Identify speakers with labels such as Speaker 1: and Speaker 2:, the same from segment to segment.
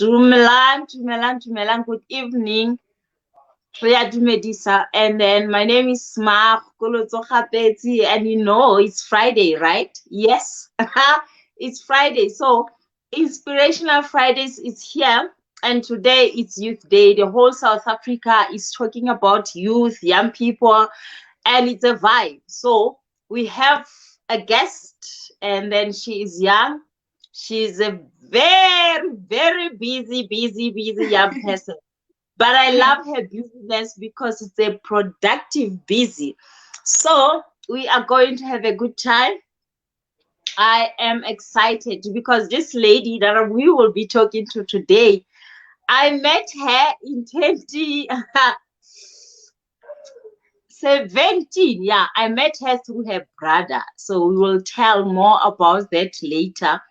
Speaker 1: Dumelang, good evening. And then my name is Makhokolotso Khapetsi, and you know it's Friday, right? Yes, it's Friday. So Inspirational Fridays is here, and today it's Youth Day. The whole South Africa is talking about youth, young people, and it's a vibe. So we have a guest, and then she is young. She's a very busy young person. But I love her busyness because it's a productive busy. So we are going to have a good time. I am excited because this lady that we will be talking to today, I met her in 2017. Yeah, I met her through her brother. So we will tell more about that later.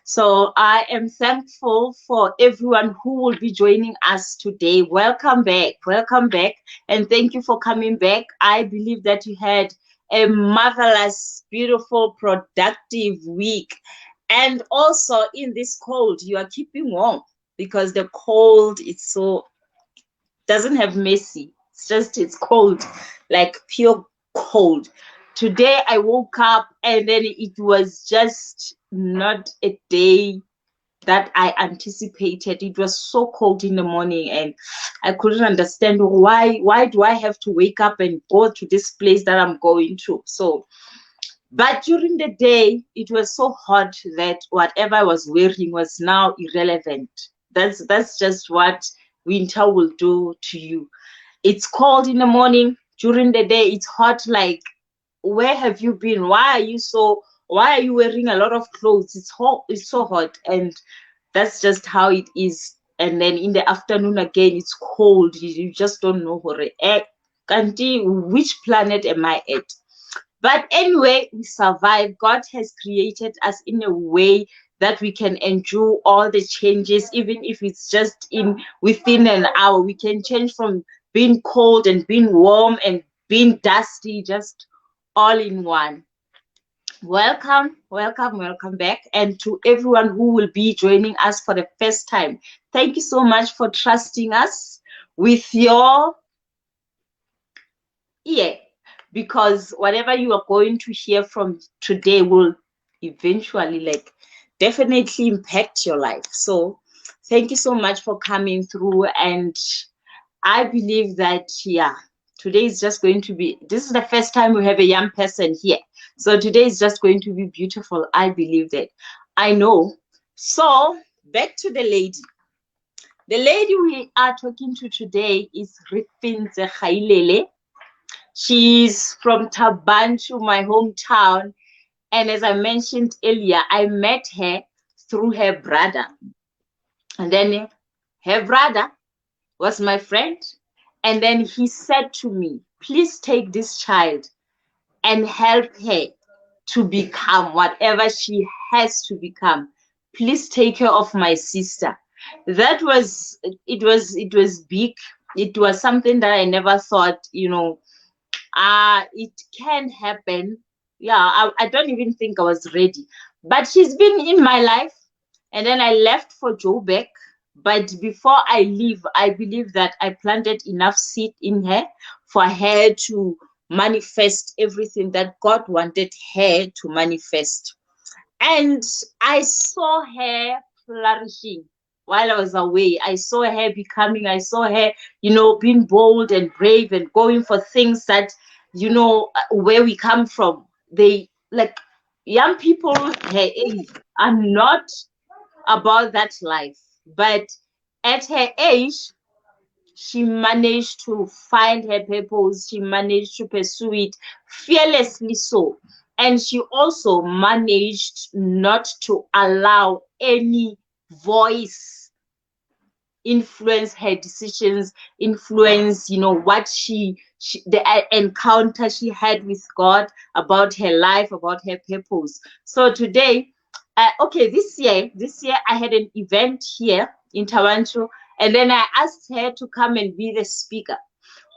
Speaker 1: So I am thankful for everyone who will be joining us today. Welcome back, and thank you for coming back. I believe that you had a marvelous, beautiful, productive week. And also in this cold, you are keeping warm because the cold doesn't have mercy. It's cold, like pure cold. Today I woke up and then it was just not a day that I anticipated. It was so cold in the morning and I couldn't understand why do I have to wake up and go to this place that I'm going to. But during the day it was so hot that whatever I was wearing was now irrelevant. That's just what winter will do to you. It's cold in the morning. During the day, it's hot. Like, where have you been? Why are you wearing a lot of clothes? It's hot. It's so hot. And that's just how it is. And then in the afternoon again, it's cold. You just don't know which planet am I at? But anyway, we survive. God has created us in a way that we can endure all the changes, even if it's just within an hour. We can change from being cold and being warm and being dusty, just all in one. Welcome back. And to everyone who will be joining us for the first time, thank you so much for trusting us with your ear, because whatever you are going to hear from today will eventually definitely impact your life. So thank you so much for coming through, and I believe that today is just going to be, this is the first time we have a young person here, so today is just going to be beautiful. I believe that. I know. So back to the lady. The lady we are talking to today is Refentse Gailele. She's from Thaba Nchu, my hometown. And as I mentioned earlier, I met her through her brother. And then her brother was my friend. And then he said to me, please take this child and help her to become whatever she has to become. Please take care of my sister. It was big. It was something that I never thought, it can happen. I don't even think I was ready, but she's been in my life, and then I left for Joburg. But before I leave, I believe that I planted enough seed in her for her to manifest everything that God wanted her to manifest. And I saw her flourishing while I was away. I saw her being bold and brave and going for things that, where we come from. They, like, young people her age are not about that life. But at her age, she managed to find her purpose. She managed to pursue it fearlessly so. And she also managed not to allow any voice influence her decisions, influence, what the encounter she had with God, about her life, about her purpose. So today, this year I had an event here in Thaba Nchu, and then I asked her to come and be the speaker.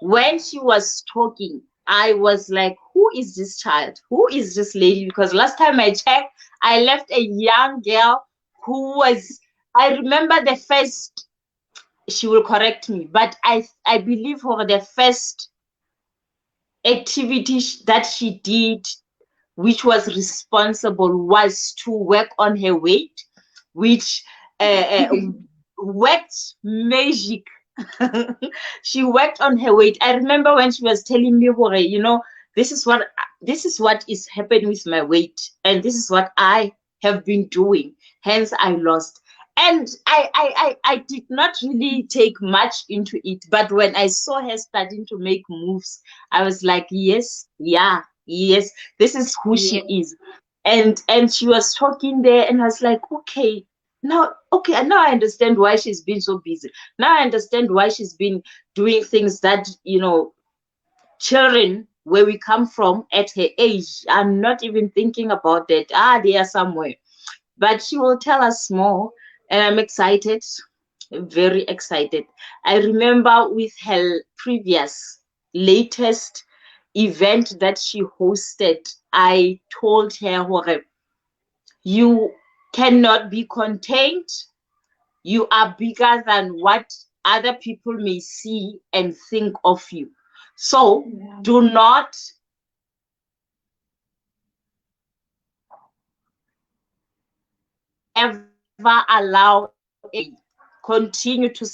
Speaker 1: When she was talking, I was like, who is this child? Who is this lady? Because last time I checked, I left a young girl who was I remember the first, she will correct me, but I believe for the first activity that she did, which was responsible, was to work on her weight, which worked magic. She worked on her weight. I remember when she was telling me, you know, this is what is happening with my weight, and this is what I have been doing. Hence, I lost. And I did not really take much into it. But when I saw her starting to make moves, I was like, yes, yeah, yes, this is who she is. And she was talking there, and I was like, okay, now I understand why she's been so busy. Now I understand why she's been doing things that, you know, children where we come from at her age, I'm not even thinking about that. They are somewhere. But she will tell us more, and I'm excited, very excited. I remember with her previous latest event that she hosted, I told her, you cannot be contained. You are bigger than what other people may see and think of you. So do not ever allow continue to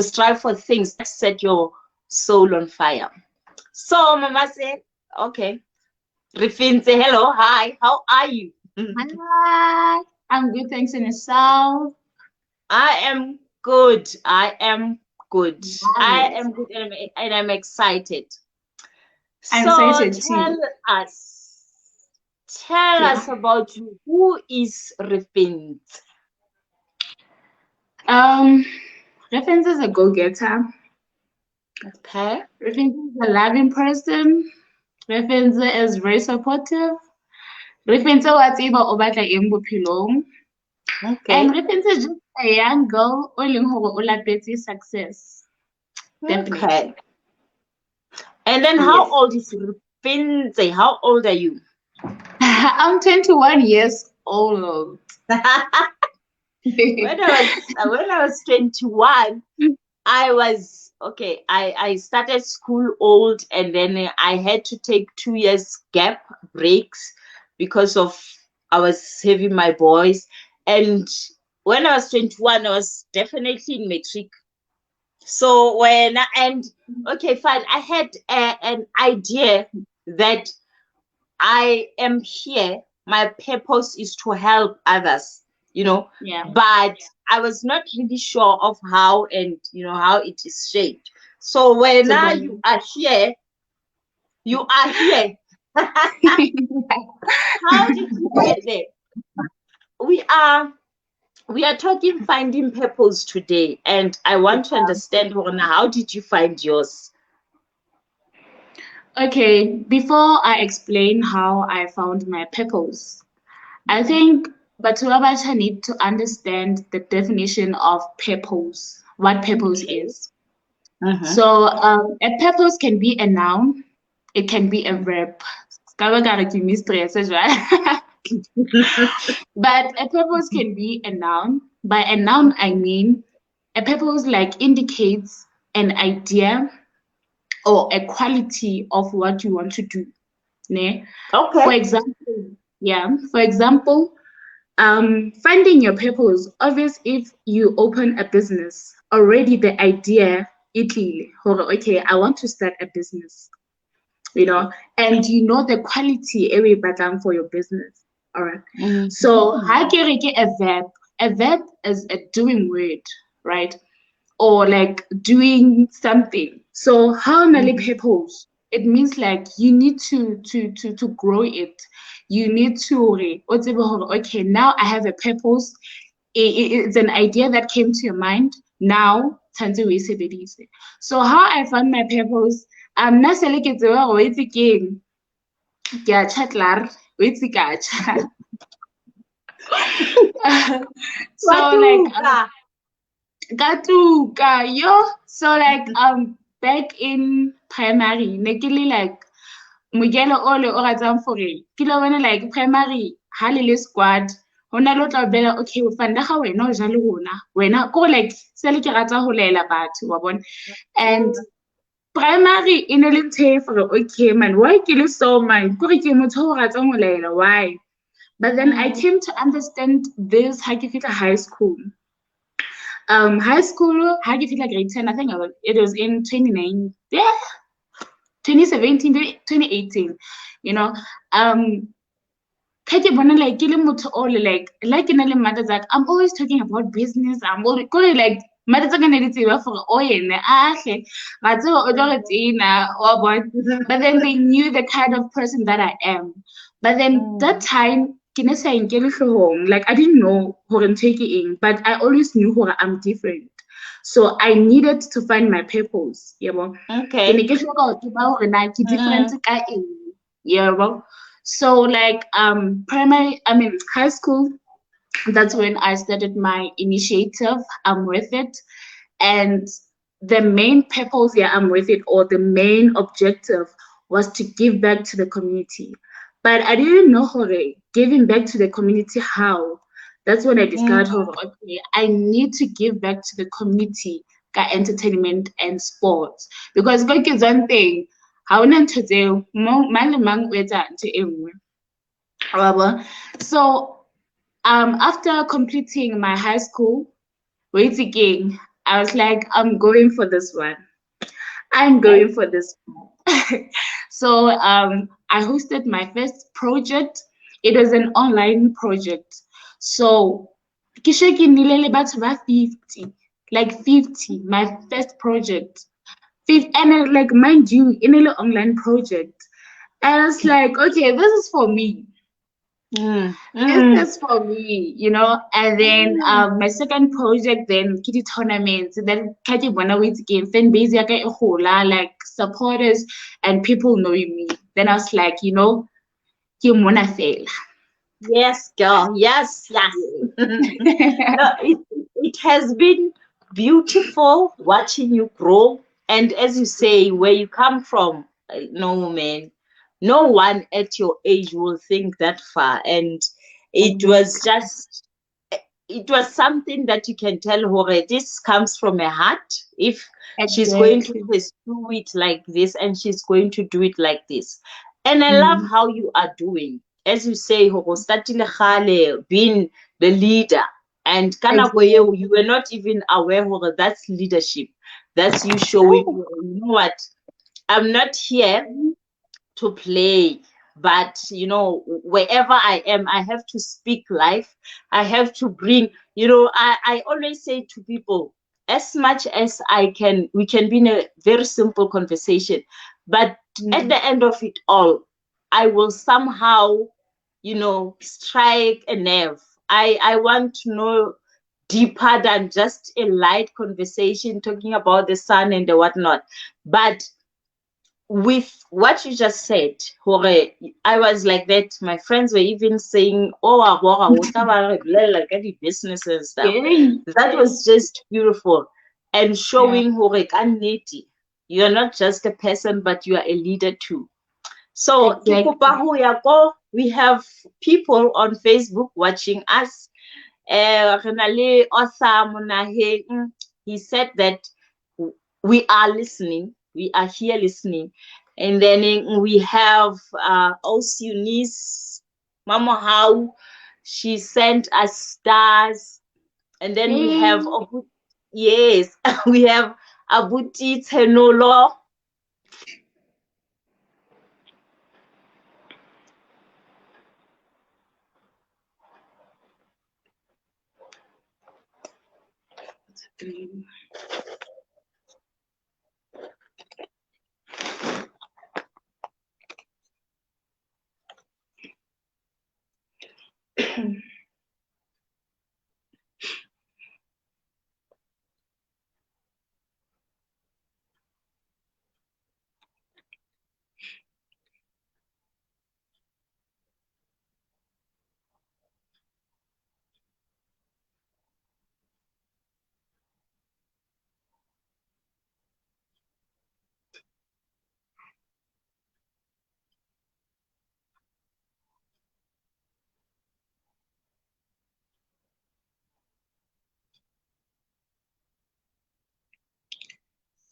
Speaker 1: strive for things that set your soul on fire. So Mama said, okay, Refentse, hello, hi, how are you?
Speaker 2: Hi, I'm good, thanks, and yourself?
Speaker 1: I am good. I am good. I
Speaker 2: Nice.
Speaker 1: am good, and I'm excited.
Speaker 2: I'm
Speaker 1: So
Speaker 2: excited too.
Speaker 1: tell
Speaker 2: Yeah.
Speaker 1: us about you. Who is Refentse?
Speaker 2: Um, Refentse is a go-getter.
Speaker 1: Okay.
Speaker 2: Refentse is a loving person. Refentse is very supportive. Refentse wa tseba o batla eng bophelong. And
Speaker 1: Okay.
Speaker 2: Refentse is just a young girl o leng hore o latetse success.
Speaker 1: Okay.
Speaker 2: Definitely.
Speaker 1: And then how
Speaker 2: Yes.
Speaker 1: old is Refentse? How old are you?
Speaker 2: I'm 21 years old.
Speaker 1: When I was 21, I was okay. I started school old, and then I had to take 2 years gap breaks because of I was having my boys. And when I was 21, I was definitely in matric. So okay, fine. I had an idea that I am here. My purpose is to help others, you know,
Speaker 2: Yeah.
Speaker 1: but I was not really sure of how and, you know, how it is shaped. So when
Speaker 2: To
Speaker 1: now
Speaker 2: go.
Speaker 1: you are here. How did you get there? We are we are talking finding purpose today, and I want to understand, Rona, how did you find yours?
Speaker 2: Okay, before I explain how I found my purpose, I think Batulabacha need to understand the definition of purpose, what purpose
Speaker 1: Okay.
Speaker 2: is.
Speaker 1: Uh-huh.
Speaker 2: So, a purpose can be a noun, it can be a verb. But a purpose can be a noun. By a noun, I mean a purpose like indicates an idea or a quality of what you want to do. Ne? For
Speaker 1: Okay.
Speaker 2: example, yeah, for example, finding your purpose, obvious if you open a business, already the idea, okay, I want to start a business, you know, and you know the quality every pattern for your business. All right. So,
Speaker 1: Mhm.
Speaker 2: how can a verb is a doing word, right? Or like doing something. So how many
Speaker 1: Mhm.
Speaker 2: purpose? It means like you need to grow it. You need to okay, now I have a purpose. It's an idea that came to your mind. Now tshwantse o e sebedise. So how I found my purpose, nna sele ke tseba gore o itse ke eng. Ke a chatlar, o itse ka tjha. So like
Speaker 1: Watuka.
Speaker 2: Katuka, yo. So like back in primary, ne ke le like mogelo ole o ratang gore ke lo bona like primary ha le le squad ho na le o tla bela okay fanda ga wena o ja le rona wena go like se le ke rata ho laela batho wa bona. And primary e ne le nthe for okay man why ke le so man kore ke motho o rata ho laela why. But then I came to understand this ha ke fitla high school. High school, how do you feel like grade 10? I think it was in 29, yeah, 2017, 2018, you know. Ka ke bona like ke le motho o le like ke na le mother that I'm always talking about business. I'm always like mother tsa ka ne di tseba for o yene ahle ga tseba o tlo re tsena wa bona. But then they knew the kind of person that I am. But then that time ke ne sa nkele hloohong, like I didn't know hore ntho ke eng, but I always knew hore I'm different. So I needed to find my purpose, yeah. Ke ne
Speaker 1: Okay.
Speaker 2: ke hloka ho tseba hore na ke different ka eng, yeah. So like primary, I mean high school, that's when I started my initiative. I'm with it. And the main purpose, yeah, I'm with it, or the main objective was to give back to the community. But I didn't know how giving back to the community how. That's when I discovered how okay, I need to give back to the community ka entertainment and sports. Because go is one thing. How ntho mang le mang o etsa ntho e nngwe. So after completing my high school, wait again, I was like, I'm going for this one. I'm
Speaker 1: Okay.
Speaker 2: going for this one. So I hosted my first project. It was an online project. So ke sure ke nnile le batho ba 50, like 50, my first project. And like mind you, in an online project. And I was like, okay, this is for me.
Speaker 1: Mm.
Speaker 2: This
Speaker 1: Mm.
Speaker 2: is for me, you know. And then
Speaker 1: Mm.
Speaker 2: my second project, then kitty tournaments, then Kati Bonawit's game, fan base yaka e gola, like supporters and people knowing me. Then I was like, you know, ke mona fela.
Speaker 1: Yes, girl. Yes, yes. No, it has been beautiful watching you grow. And as you say, where you come from, no man, no one at your age will think that far. And it was
Speaker 2: Exactly.
Speaker 1: just, it was something that you can tell her this comes from her heart. If she's going to
Speaker 2: Exactly.
Speaker 1: pursue it like this and she's going to do it like this. And I love
Speaker 2: Mm.
Speaker 1: how you are doing. As you say, Horo startile kgale, being the leader. And kana
Speaker 2: Exactly.
Speaker 1: you were not even aware of that's leadership. That's you showing,
Speaker 2: Oh.
Speaker 1: you know what? I'm not here to play, but wherever I am, I have to speak life. I have to bring, I always say to people, as much as I can, we can be in a very simple conversation, but at
Speaker 2: Mm.
Speaker 1: the end of it all, I will somehow, strike a nerve. I want to know deeper than just a light conversation talking about the sun and the whatnot. But with what you just said, Hore, I was like that. My friends were even saying, "Oh, Abora, like any business and stuff."
Speaker 2: Yay.
Speaker 1: That was just beautiful and
Speaker 2: Yeah.
Speaker 1: showing Hore Kannete. You're not just a person, but you are a leader too. So, ke kopa
Speaker 2: Exactly.
Speaker 1: ho ya ko, we have people on Facebook watching us. Re na le Osa Monaheng. He said that we are listening. We are here listening. And then we have also Eunice, Mama How. She sent us stars. And then we have,
Speaker 2: Yay.
Speaker 1: yes, we have Abuti Tenolo.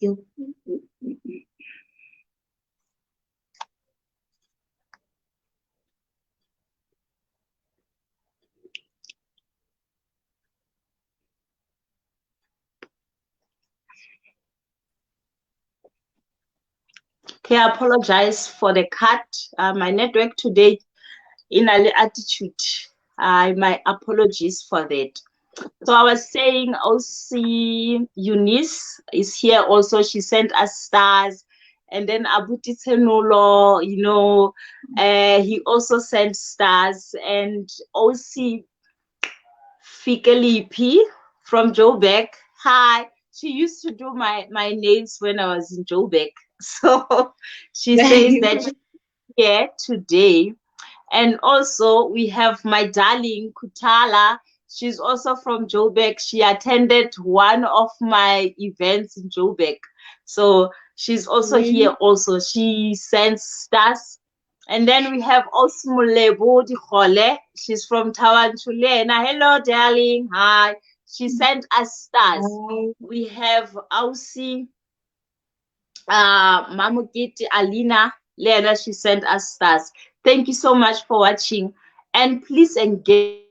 Speaker 2: You.
Speaker 1: Okay, I apologize for the cut. My network today in a attitude. My apologies for that. So I was saying also Eunice is here also. She sent us stars. And then Abuti Tenolo, he also sent stars. And also Fikelipi from Joburg. Hi. She used to do my nails when I was in Joburg. So she says that she's here today. And also, we have my darling Kutala. She's also from Joburg. She attended one of my events in Joburg. So she's also here
Speaker 2: Really?
Speaker 1: also. She sends stars. And then we have Osmulebo Dikole. She's from Thaba Nchu. Hello, darling. Hi. She sent us stars. We have Ausi Mamukiti Alina Lena, she sent us stars. Thank you so much for watching. And please engage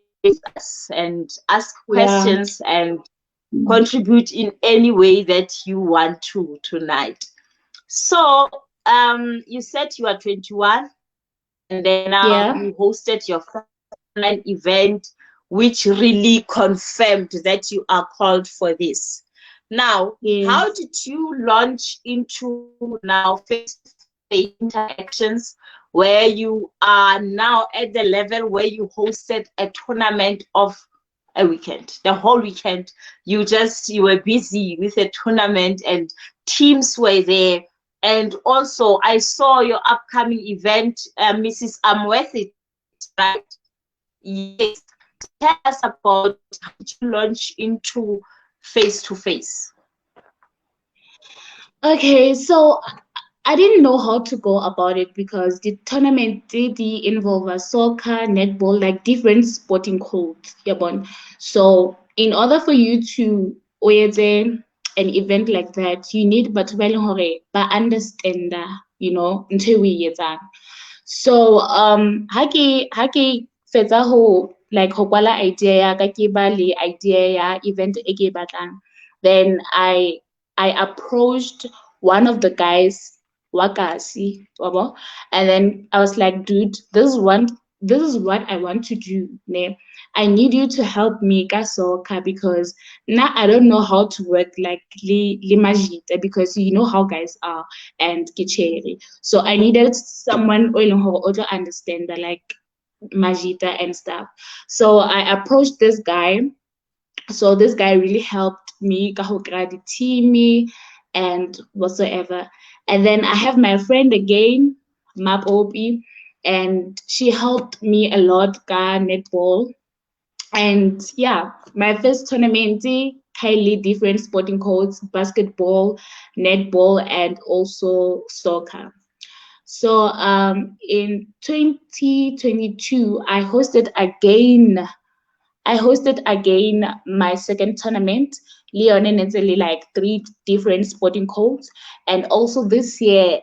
Speaker 1: us and ask
Speaker 2: Yeah.
Speaker 1: questions and contribute in any way that you want to tonight. So you said you are 21 and then
Speaker 2: Yeah.
Speaker 1: you hosted your first online event, which really confirmed that you are called for this. Now, how
Speaker 2: Yes.
Speaker 1: did you launch into now face-to-face interactions where you are now at the level where you hosted a tournament of a weekend, the whole weekend? You were busy with a tournament and teams were there. And also, I saw your upcoming event, Mrs. Amworth, right? Yes. Tell us about how you launch into face to face.
Speaker 2: Okay, so I didn't know how to go about it because the tournament did involve a soccer, netball, like different sporting codes. Yabon. So in order for you to order an event like that, you need batho ba eleng hore ba understand, ntho eo we etsang. So ha ke fetsa ho like ho kwala idea ya ka ke ba le idea ya event e ke e batlang, then I approached one of the guys Wakasi, wabo, and then I was like, dude, this is what I want to do. Ne? I need you to help me kasoka because now I don't know how to work like li majita because you know how guys are and kicheri. So I needed someone who understand that like majita and stuff. So I approached this guy. So this guy really helped me the team and whatsoever. And then I have my friend again, Map Obi, and she helped me a lot ka netball. And yeah, my first tournament, highly different sporting codes, basketball, netball, and also soccer. So in 2022, I hosted again my second tournament. Leon and Italy, like three different sporting codes. And also this year,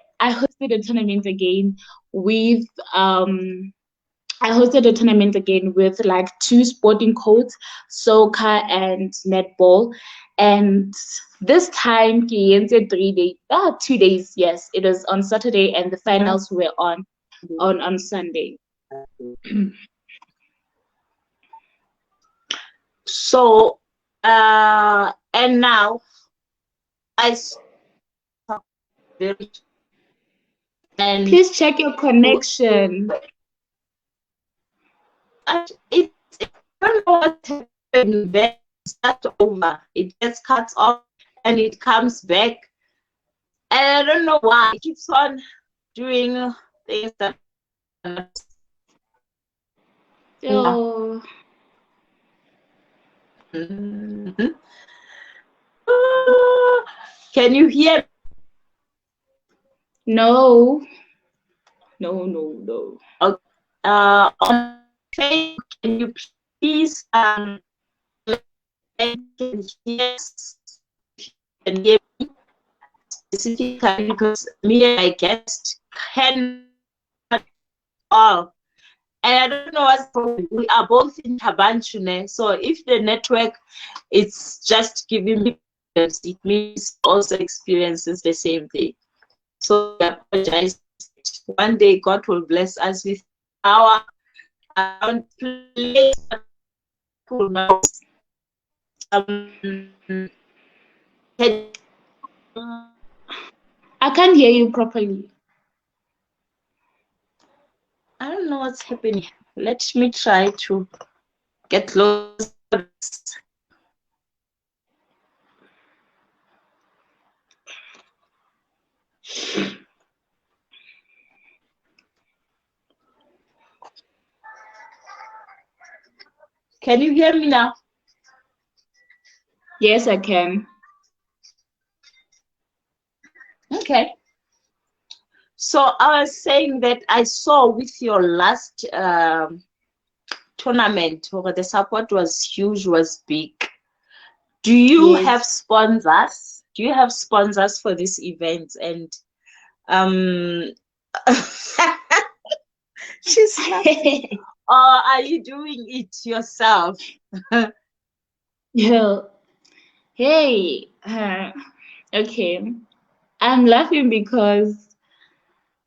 Speaker 2: with um I hosted a tournament again with like two sporting codes, soccer and netball. And this time, Kiyense 3 days, 2 days, yes. It was on Saturday and the finals were on Sunday.
Speaker 1: So, and now I saw very and
Speaker 2: Please check your connection.
Speaker 1: I don't know what happened. Then it starts over. It just cuts off and it comes back. And I don't know why. It keeps on doing things that are not. Yeah.
Speaker 2: So,
Speaker 1: Mhm. Can you hear?
Speaker 2: no, no, no, no.
Speaker 1: Okay. On Facebook, can you please can hear, can hear me? specifically because me and my guest cannot all. And I don't know what's the problem. We are both in Thaba Nchu, so if the network it's just giving me problems, it means also experiences the same thing. So I apologize. One day God will bless us with our place who knows.
Speaker 2: I can't hear you properly.
Speaker 1: I don't know what's happening. Let me try to get close. Can you hear me now?
Speaker 2: Yes, I can.
Speaker 1: Okay. So I was saying that I saw with your last tournament where the support was huge, was big. Do you have
Speaker 2: Yes.
Speaker 1: sponsors? Do you have sponsors for this event? And um, she's laughing. Or are you doing it yourself?
Speaker 2: Yeah. Hey. Okay. I'm laughing because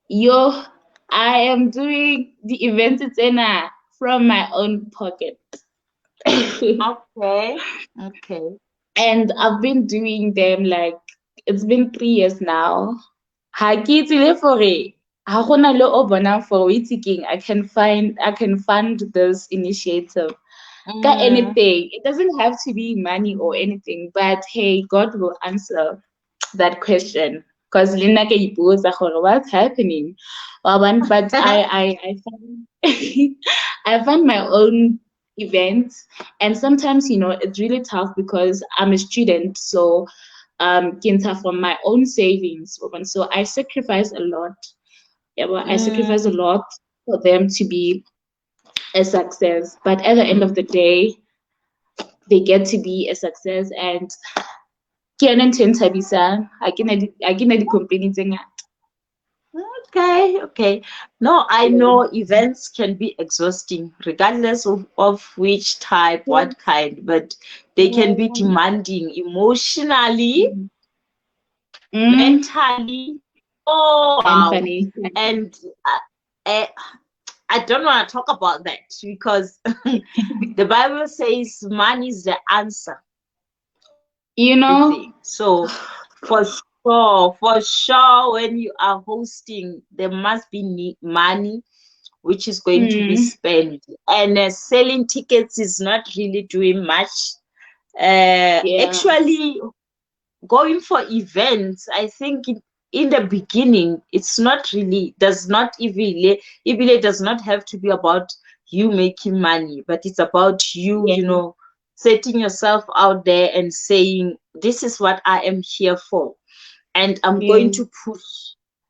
Speaker 2: yo, I am doing the event from my own pocket.
Speaker 1: Okay. Okay.
Speaker 2: And I've been doing them like it's been 3 years now. Ha ke itsile gore ha gona le o bonang for king I can fund this initiative. Ka
Speaker 1: Mm.
Speaker 2: anything. It doesn't have to be money or anything, but hey, God will answer that question. Because Linda ke ipuza gore what's happening. But I find I find my own events, and sometimes it's really tough because I'm a student, so kinta from my own savings, so I sacrifice a lot. Yeah, well, I sacrifice a
Speaker 1: Mm.
Speaker 2: lot for them to be a success. But at the end of the day, they get to be a success, and ke yone ntho e nthabisang. Ha ke na di-complain tse ngata.
Speaker 1: Okay, okay. No, I know events can be exhausting, regardless of which type, what kind, but they can be demanding emotionally,
Speaker 2: Mm,
Speaker 1: mentally. Oh,
Speaker 2: and
Speaker 1: wow.
Speaker 2: funny.
Speaker 1: And uh, I don't want to talk about that because the Bible says money is the answer
Speaker 2: You know,
Speaker 1: everything. So for sure, when you are hosting, there must be money which is going to be
Speaker 2: mm,
Speaker 1: spent. And selling tickets is not really doing much.
Speaker 2: yeah,
Speaker 1: Actually, going for events, I think in the beginning, it's not really, does not even it does not have to be about you making money, but it's about you,
Speaker 2: yeah,
Speaker 1: setting yourself out there and saying, this is what I am here for. And I'm going
Speaker 2: yes,
Speaker 1: to push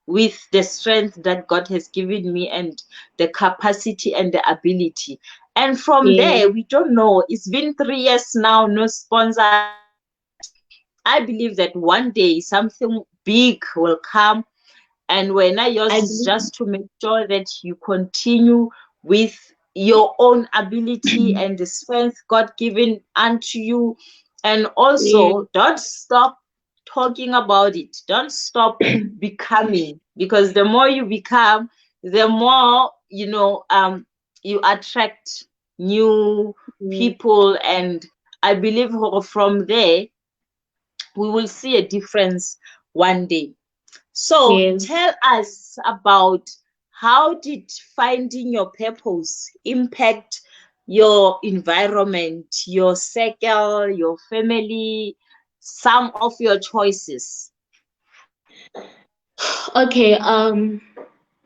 Speaker 1: with the strength that God has given me and the capacity and the ability. And from
Speaker 2: yes,
Speaker 1: there, we don't know. It's been 3 years now, no sponsors, but I believe that one day something big will come. And when yours
Speaker 2: I
Speaker 1: is
Speaker 2: believe.
Speaker 1: just to make sure that you continue with your own ability and the strength God given unto you. And
Speaker 2: Yeah,
Speaker 1: also, don't stop talking about it. Don't stop becoming, because the more you become, the more you attract new
Speaker 2: yeah,
Speaker 1: people. And I believe from there we will see a difference one day. So
Speaker 2: yes.
Speaker 1: tell us about, how did finding your purpose impact your environment, your circle, your family, some of your choices?
Speaker 2: Okay,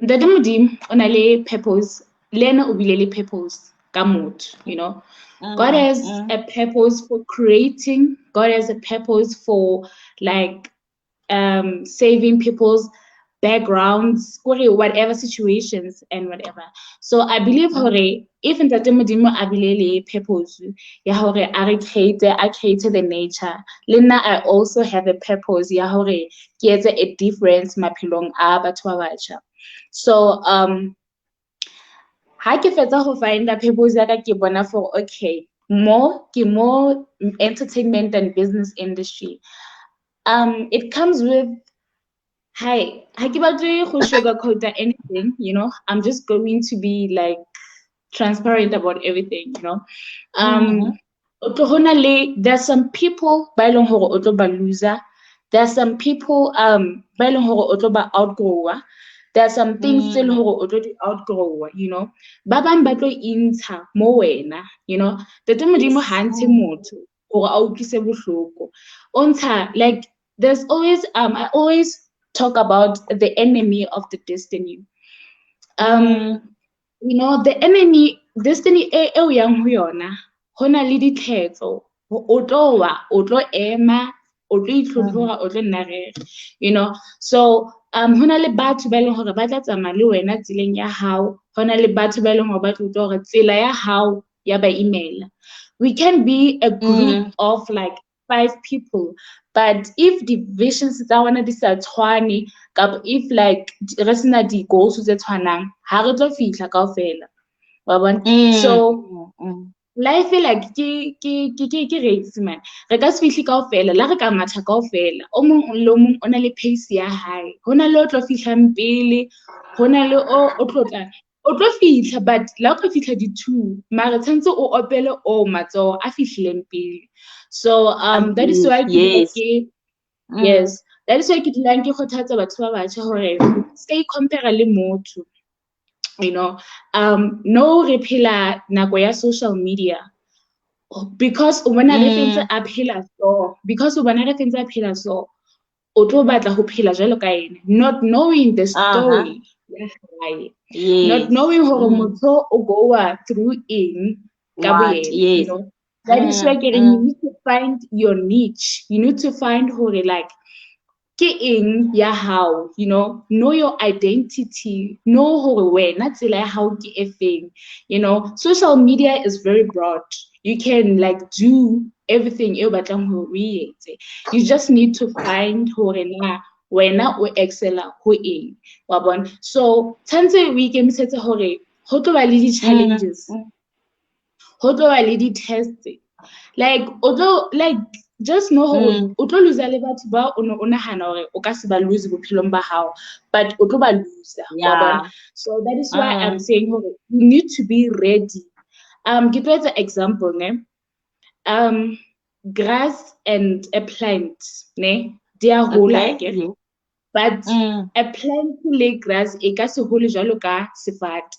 Speaker 2: Ntate Modimo o na le purpose, le ena o bile le purpose ka motho. God
Speaker 1: Mm,
Speaker 2: has
Speaker 1: mm,
Speaker 2: a purpose for creating. God has a purpose for like saving people's. backgrounds, whatever situations and whatever. So I believe hore if Ntate Modimo a bile le purpose ya hore I created the nature. Lena I also have a purpose ya hore ke etse a difference maphelong a batho ba batjha. So ha ke fetsa go find a purpose ya ka ke bona for okay more entertainment and business industry. It comes with hi, I give out to sugarcoat anything, I'm just going to be like transparent about everything, There's some people by long ba loser. There's some people by long ba outgrower. There's some things still outgrower, Ba bang ba tlo intsha mo wena, The Modimo ha ntshe motho gore a utlwise bohloko. Like there's always I always talk about the enemy of the destiny. The enemy destiny eo yang ho yona hona le ditlhetso o tlo ema o tlo itlhotlhora o tlo nna so hona le batho ba leng hore ba tla tsamaya le wena tseleng ya hao hona le batho ba leng hore ba tlo utlwa hore tsela ya hao ya ba imela. We can be a group of like 5 people, but if the visions tsa rona di sa tshwane kapa if like re sena di goals tse tshwanang ha re tlo fihla kaofela wa bona. So life like ke race man, re ka se fihle kaofela la re ka matha kaofela o mong le o mong o na le pace ya hae, hona le o tlo fihlang pele, hona le o tlo fihla, but la o ka fihla di-2 mara tshwantse o opele o matsoho a fihlileng pele. So that is why yes, that is why ke dulang ke kgothatsa batho ba batjha hore ska compare le motho, no re phela nako ya social media because o bona Refentse a phela so, because o bona Refentse a phela so o tlo batla ho phela jwalo ka ene, not knowing the story ya hae, not knowing hore motho o goa through eng ka boyena, That is why you need to find your niche. You need to find hore like ke eng ya hao, know your identity, know hore wena tsela ya hao ke efeng. Social media is very broad. You can like do everything eo batlang hore o etse. You just need to find hore na wena o excella ho eng wa bona. So tshantse o ikemisetse hore ho tlo ba le di-challenges, ho tlo ba le di-tests, like just know hore o tlo loser le batho ba o nahana hore o ka se ba lose bophelong ba hao, but o tlo ba loser wa bona. So that is why I'm saying hore you need to be ready. Ke tlo etsa example grass and a plant di a hola but a plant le grass e ka se hole jwalo ka sefate.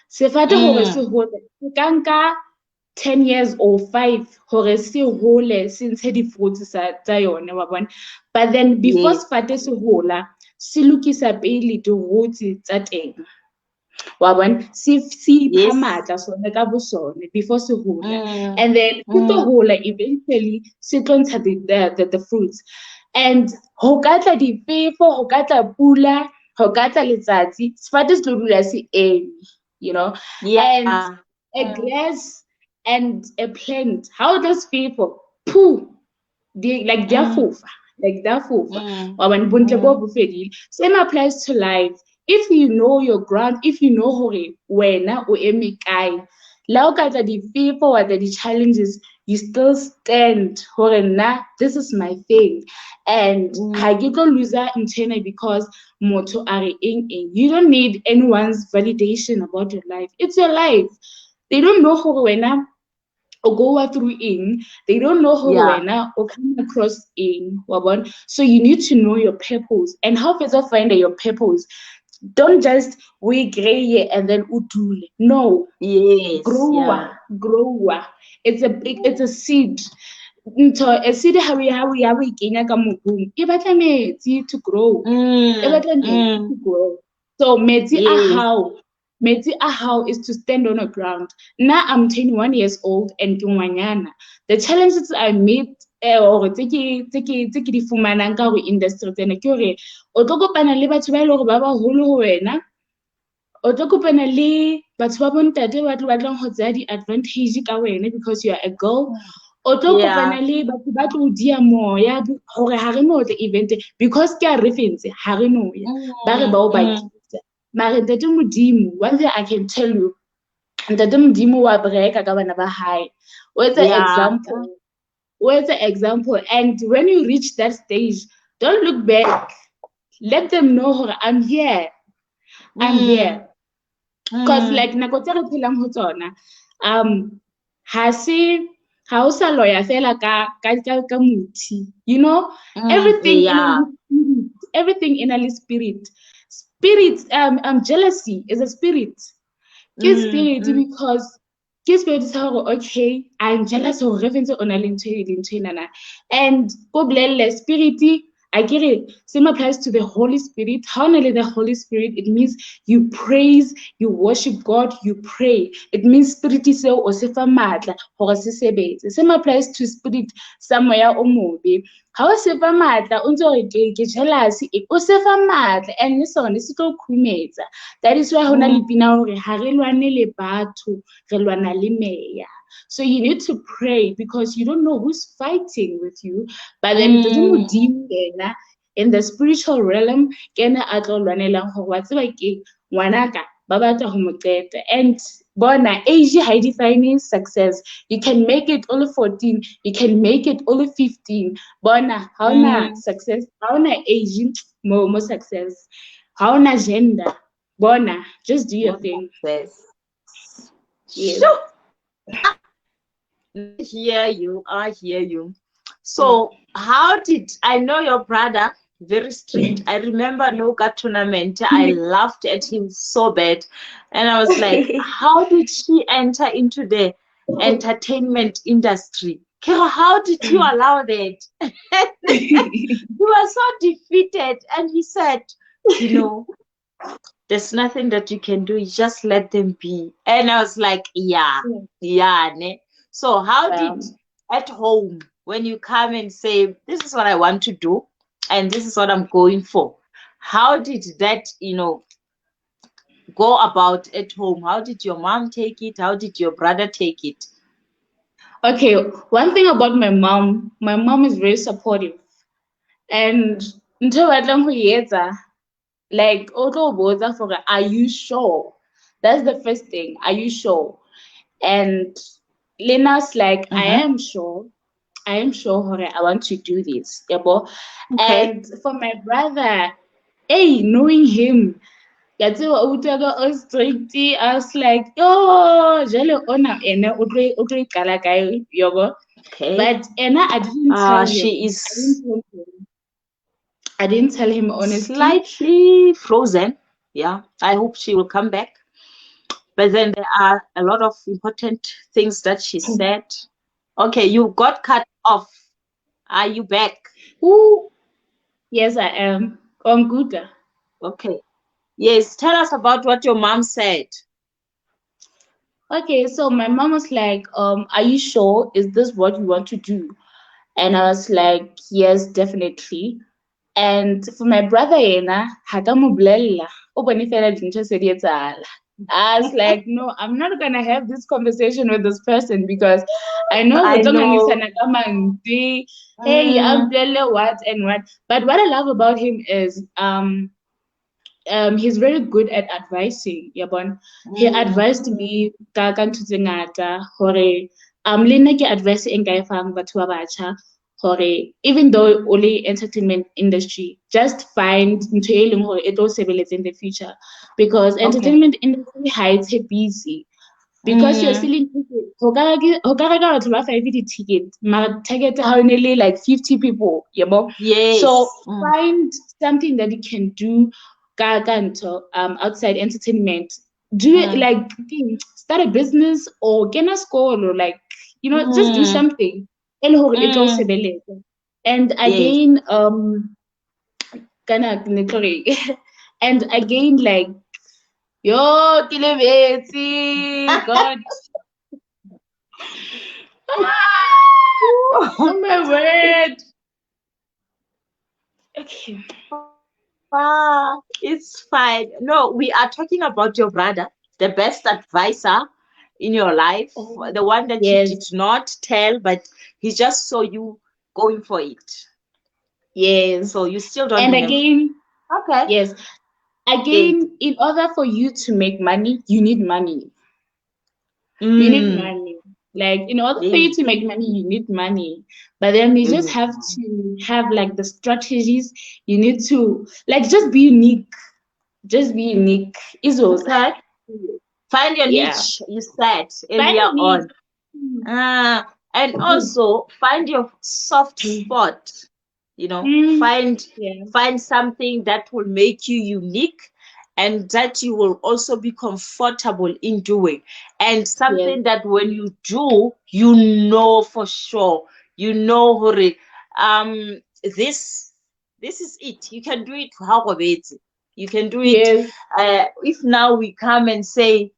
Speaker 2: Sefate hore se hole se ka nka 10 years or 5 hore se hole se ntshe di-fruits tsa yone wa bona, but then before sefate se hola se lokisa pele di-roots tsa teng wa bona, se ipha matla sone ka bosone before se hola, and then se tlo hola eventually se tlo ntsha the fruits, and ho ka tla difefo, ho ka tla pula, ho ka tla letsatsi, sefate se tlo dula se eme, and a grass and a plant, how those people poo, like they're fofa, wa bona bontle bo bo fedile. Same applies to life. If you know your ground, if you know hore wena o eme kae, la o ka tla difefo wa tla di-challenges, you still stand hore na this is my thing, and ha ke tlo loser ntena because motho a re eng. You don't need anyone's validation about your life. It's your life. They don't know hore wena o go through eng, they don't know hore wena o come across eng wa bona. So you need to know your purpose, and how to find your purpose. Don't just we gray and then udule. No, grow. It's a seed. A seed how we kenya ka mobung e batla metsi to grow, e batla metsi to grow. So metsi a how is to stand on the ground. Now I'm 21 years old and kingwanyana. The challenges I meet or tse ke di fumanang ka hore industry tsena ke hore o tlo kopana le batho ba ile hore ba baholo ho wena, o tlo kopana le batho ba bontate ba tlo batlang ho tsaya di-advantage ka wena because you are a girl. O tlo kopana le batho ba tlo dia moya hore ha re no tla event because ke a Refentse ha re no ya ba re ba o bakitsa mare ntate Modimo, one thing I can tell you, ntate Modimo wa breka ka bana ba hae. O etsa example, and when you reach that stage, don't look back, let them know hore I'm here, because like nako tse re phelang ho tsona, ha o sa loya fela ka muthi, you know, everything in a spirit. Jealousy is a spirit. Spirit because spirit sa hore okay, I'm jealous of Refentse o na le ntho enana, and go bolelle spirit akere same applies to the Holy Spirit. How only the Holy Spirit, it means you praise, you worship God, you pray. It means spirit seo o se fa matla hore se sebetse. Same applies to spirit somewhere o mobe. Ha o se fa matla o ntse re ke jealous, o se fa matla and le sone se tlo khumetsa. That is why hona le pina hore ha re lwane le batho, re lwana le meya. So you need to pray because you don't know who's fighting with you. But then in the spiritual realm, and bona age high defining success. You can make it only 14, you can make it only 15. Bona how na success, how na age more success, how na gender. Bona, just do your thing.
Speaker 1: Yes.
Speaker 2: Yes.
Speaker 1: Sure. I hear you. So how did I know your brother? Very strict. I remember Noga tournament. I laughed at him so bad. And I was like, how did she enter into the entertainment industry? Kero, how did you allow that? He was so defeated. And he said, you know, there's nothing that you can do. You just let them be. And I was like, yeah. Ne? So how did at home, when you come and say, this is what I want to do, and this is what I'm going for, how did that, go about at home? How did your mom take it? How did your brother take it?
Speaker 2: Okay, one thing about my mom is very supportive. And until like, are you sure? That's the first thing. Are you sure? And Lena's like, I am sure. I am sure I want to do this. Okay. And for my brother, hey, knowing him, I was like, oh, jale ona ene utlo ikala kae yobo. But I didn't tell him. I didn't tell him honestly.
Speaker 1: Slightly frozen. Yeah, I hope she will come back. But then there are a lot of important things that she said. Okay, you got cut off. Are you back?
Speaker 2: Ooh. Yes, I am. Konguta.
Speaker 1: Okay. Yes, tell us about what your mom said.
Speaker 2: Okay, so my mom was like, are you sure? Is this what you want to do? And I was like, yes, definitely. And for my brother, I was like, no, I'm not gonna have this conversation with this person because I know
Speaker 1: I know.
Speaker 2: Hey, what and what. But what I love about him is he's very good at advising. He advised me ka ntho tse ngata hore le nna ke advice e nka e fang batho ba batjha hore even though only entertainment industry, just find ntho e leng hore e tlo sebeletsa in the future because entertainment industry ha e busy. Because you're selling tickets, ho ka reka batho ba 5 di-ticket, mara target ha o ne le like 50 people,
Speaker 1: Yes.
Speaker 2: So find something that you can do outside entertainment. Do it like start a business or get a school or like, just do something. And again, and again, like, yo, Kilebetsi, God. Oh my word. Okay.
Speaker 1: It's fine. No, we are talking about your brother, the best advisor in your life,
Speaker 2: Oh,
Speaker 1: the one that you
Speaker 2: yes,
Speaker 1: did not tell, but he just saw you going for it.
Speaker 2: yes.
Speaker 1: So you still don't
Speaker 2: And
Speaker 1: remember.
Speaker 2: again,
Speaker 1: Okay.
Speaker 2: yes.
Speaker 1: Yes.
Speaker 2: Again, in order for you to make money, you need money. You need
Speaker 1: Mm.
Speaker 2: money. Like, in order for you
Speaker 1: Yes.
Speaker 2: to make money, you need money. But then you
Speaker 1: You
Speaker 2: just
Speaker 1: need
Speaker 2: have
Speaker 1: money.
Speaker 2: to have like the strategies. You need to like just be unique. Just be unique. Is all.
Speaker 1: Okay. Find your
Speaker 2: Yeah.
Speaker 1: niche, you said
Speaker 2: Find
Speaker 1: earlier
Speaker 2: a need.
Speaker 1: on. And
Speaker 2: Mm.
Speaker 1: also find your soft spot.
Speaker 2: Mm.
Speaker 1: Find
Speaker 2: Yeah.
Speaker 1: something that will make you unique and that you will also be comfortable in doing. And
Speaker 2: Yes.
Speaker 1: something that when you do, you know for sure. You know, Hore, um, this is it. You can do it how you can do it.
Speaker 2: Yes.
Speaker 1: If now we come and say,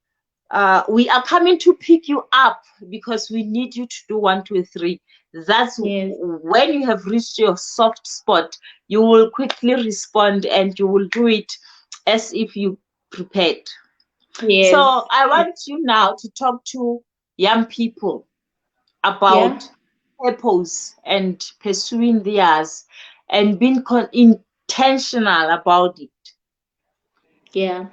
Speaker 1: we are coming to pick you up because we need you to do 1, 2, 3. That's
Speaker 2: Yes.
Speaker 1: when you have reached your soft spot, you will quickly respond and you will do it as if you prepared. So
Speaker 2: Yes.
Speaker 1: I want you now to talk to young people
Speaker 2: Yeah.
Speaker 1: about purpose and pursuing theirs and being intentional about it.
Speaker 2: Yeah.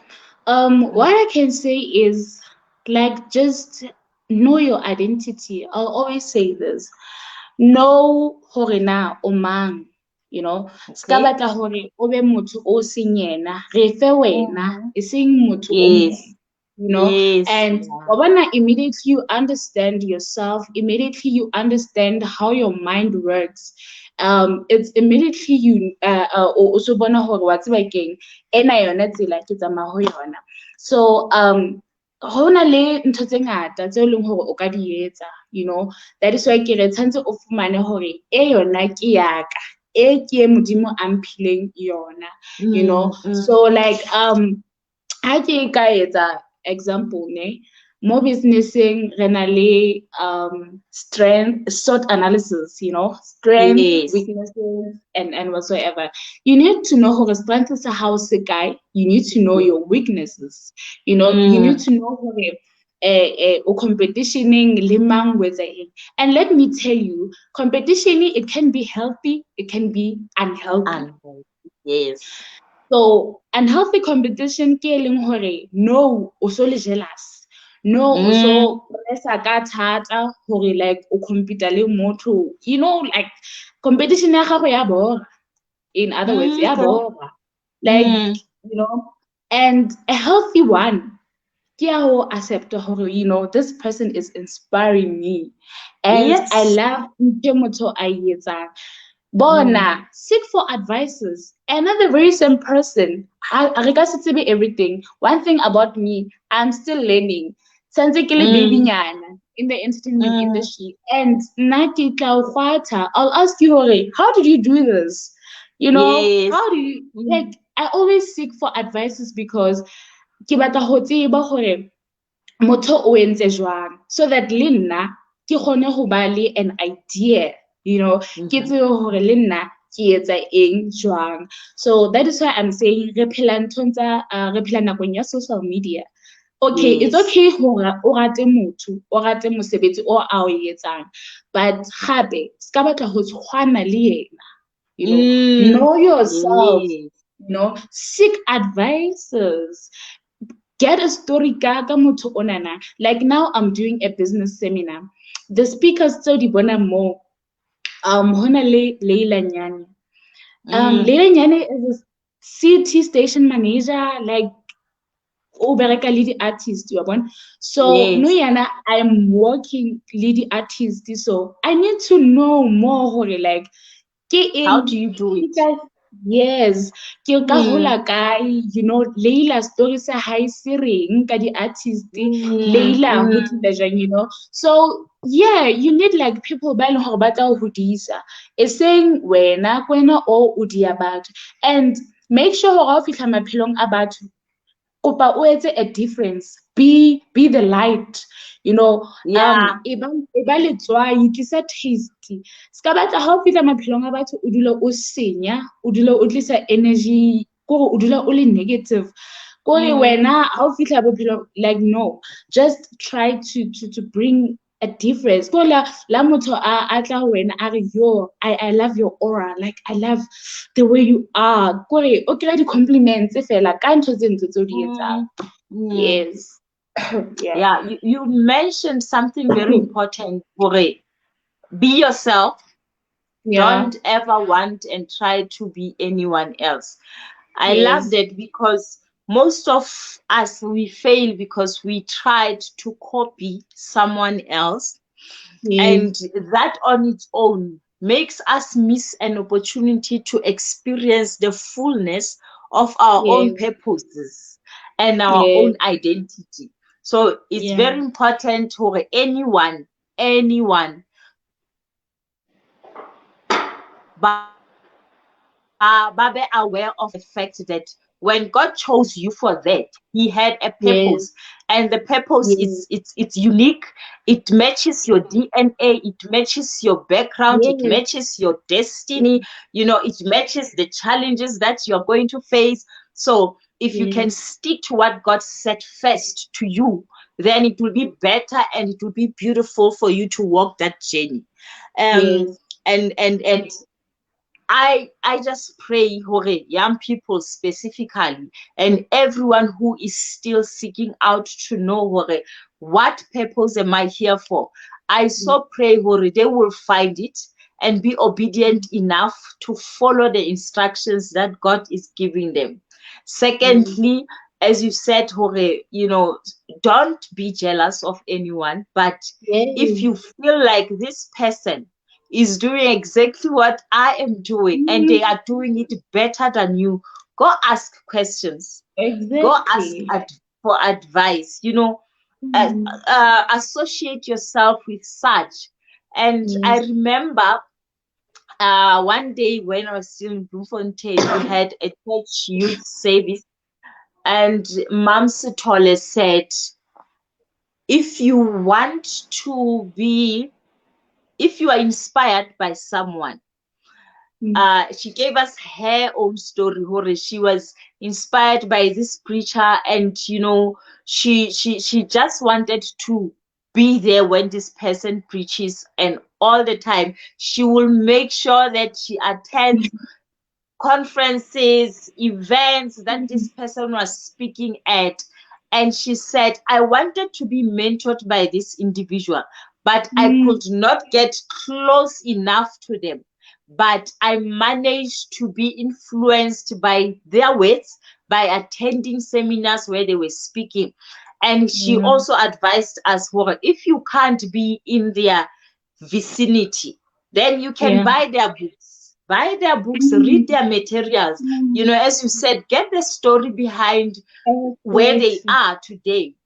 Speaker 2: What I can say is like just know your identity. I'll always say this. Know hore na o mang, you know. Ska
Speaker 1: Okay.
Speaker 2: batla hore o be motho o seng yena, re fe wena,
Speaker 1: Mhm.
Speaker 2: e seng motho o
Speaker 1: Yes.
Speaker 2: mong. You know,
Speaker 1: Yes.
Speaker 2: and
Speaker 1: Yeah.
Speaker 2: wabana immediately you understand yourself, immediately you understand how your mind works. It's immediately you also bona hore wa tseba keng ena yona tsela ke tsamaya ho yona. So ho na le ntho tse ngata tse leng hore o ka di etsa, you know. That is why ke re tshwantse o fumane hore e yona ke yaka, e ke e modimo a mphileng yona, you know.
Speaker 1: Mm,
Speaker 2: So
Speaker 1: mm.
Speaker 2: like ha ke ka etsa example ne mo businessing re na le strength SWOT analysis, you know, strength,
Speaker 1: Yes.
Speaker 2: weaknesses, and whatsoever. You need to know how strength is a house guy. You need to know
Speaker 1: Yes.
Speaker 2: your weaknesses. You know, you need
Speaker 1: Mm,
Speaker 2: to know how o competitioning limang with it. And let me tell you, competitioning it can be healthy, it can be unhealthy.
Speaker 1: and yes.
Speaker 2: So unhealthy competition ke e leng hore no o so le jealous. No o so
Speaker 1: Mm,
Speaker 2: pressa ka thata hore like o compete le motho. You know like competition ya gago ya bora. In other words, ya
Speaker 1: okay.
Speaker 2: bora. Like
Speaker 1: Mm,
Speaker 2: you know, and a healthy one ke ya ho accepta hore you know this person is inspiring me and I
Speaker 1: yes.
Speaker 2: love ntho e motho a e etsang.
Speaker 1: Mm,
Speaker 2: Bona, seek for advices. Another very same person. I regard to be everything. One thing about me, I'm still learning. Since ke le baby
Speaker 1: mm,
Speaker 2: nyana in the entertainment
Speaker 1: mm,
Speaker 2: industry. And I'll ask you, Hore, how did you do this? You know,
Speaker 1: yes.
Speaker 2: how do you like
Speaker 1: Mm,
Speaker 2: I always seek for advices because ke batla ho tseba hore motho o entse jwang so that le nna ke kgone ho ba le an idea, you know, ke
Speaker 1: mhm.
Speaker 2: tsebe hore le nna ke etsa eng jwang. So that is why I'm saying re phela nthong tsa re phela nakong ya social media. Okay, it's
Speaker 1: Yes.
Speaker 2: okay hore o rate motho o rate mosebetsi o a o etsang, but gape ska batla ho tshwana le yena, you know.
Speaker 1: Mm,
Speaker 2: Know yourself,
Speaker 1: yes.
Speaker 2: you know, seek advices. Get a story ka motho onana. Like now I'm doing a business seminar. The speakers tse di bona mo hona le Leila Nyane.
Speaker 1: Mm,
Speaker 2: Leila Nyane is a CT station manager, like o bereka le di-artist wa bona. So no
Speaker 1: yes.
Speaker 2: yana I'm working le di-artist, so I need to know more hore like ke eng
Speaker 1: How do you do
Speaker 2: ke
Speaker 1: it?
Speaker 2: ka yes ke ka hola
Speaker 1: Mm,
Speaker 2: kae, you know, Leila story sa hae se reng ka di-artist,
Speaker 1: mm,
Speaker 2: Leila ho
Speaker 1: mm,
Speaker 2: tlile jwang, you know. So yeah, you need like people ba leng hore ba tla ho hodisa e seng wena o dia batho. And make sure hore ha o fihla maphelong a batho kopa o etse a difference, be the light, you know.
Speaker 1: Yeah.
Speaker 2: E ba letswai, tlisa taste. Ska batla ha o fihla maphelong a batho o dula o senya, o dula o tlisa energy, kore o dula o le negative, kore wena ha o fihla bophelong, like, no, just try to bring a difference. Ko la motho a tla ho wena a re, yo, I love your aura, like I love the way you are, kore o kry-a di-compliments fela ka ntho tse ntse tse di etsang. Yes. Yeah.
Speaker 1: Yeah, you mentioned something very important, Bore. Be yourself.
Speaker 2: Yeah.
Speaker 1: Don't ever want and try to be anyone else. I love
Speaker 2: Yes.
Speaker 1: that because most of us, we fail because we tried to copy someone else, and
Speaker 2: Yes.
Speaker 1: that on its own makes us miss an opportunity to experience the fullness of our own
Speaker 2: Yes.
Speaker 1: purposes and our
Speaker 2: Yes.
Speaker 1: own identity. So it's
Speaker 2: Yeah.
Speaker 1: very important for anyone be aware of the fact that when God chose you for that, He had a
Speaker 2: Yes.
Speaker 1: purpose, and the purpose
Speaker 2: Yes.
Speaker 1: it's unique. It matches your DNA, it matches your background, it
Speaker 2: Yes.
Speaker 1: matches your destiny. You know, it matches the challenges that you're going to face. So if you can
Speaker 2: Yes.
Speaker 1: stick to what God set first to you, then it will be better and it will be beautiful for you to walk that journey. Um,
Speaker 2: Yes.
Speaker 1: and I just pray, Hore, young people specifically, and everyone who is still seeking out to know, Hore, what purpose am I here for? I so pray, Hore, they will find it and be obedient enough to follow the instructions that God is giving them. Secondly, as you said, Hore, you know, don't be jealous of anyone, but if
Speaker 2: Yes.
Speaker 1: you feel like this person is doing exactly what I am doing and they
Speaker 2: Mhm.
Speaker 1: are doing it better than you, go ask questions. Go ask
Speaker 2: Exactly.
Speaker 1: for advice. You know,
Speaker 2: Mm.
Speaker 1: associate yourself with such. And I
Speaker 2: Yes.
Speaker 1: remember one day when I was still in Bloemfontein, we had a church youth service, and Mam Sitole said, if you want to be, if you are inspired by someone,
Speaker 2: Mm.
Speaker 1: she gave us her own story. Hore, she was inspired by this preacher, and you know, she just wanted to be there when this person preaches, and all the time she will make sure that she attends conferences, events that this person was speaking at. And she said, I wanted to be mentored by this individual, but I
Speaker 2: Mm.
Speaker 1: could not get close enough to them. But I managed to be influenced by their words, by attending seminars where they were speaking. And she
Speaker 2: Yeah.
Speaker 1: also advised us, well, if you can't be in their vicinity, then you can
Speaker 2: Yeah.
Speaker 1: buy their books. Buy their books, read
Speaker 2: Mm.
Speaker 1: their materials. You
Speaker 2: Mm.
Speaker 1: know, as you said, get the story behind where they
Speaker 2: Exactly.
Speaker 1: are today.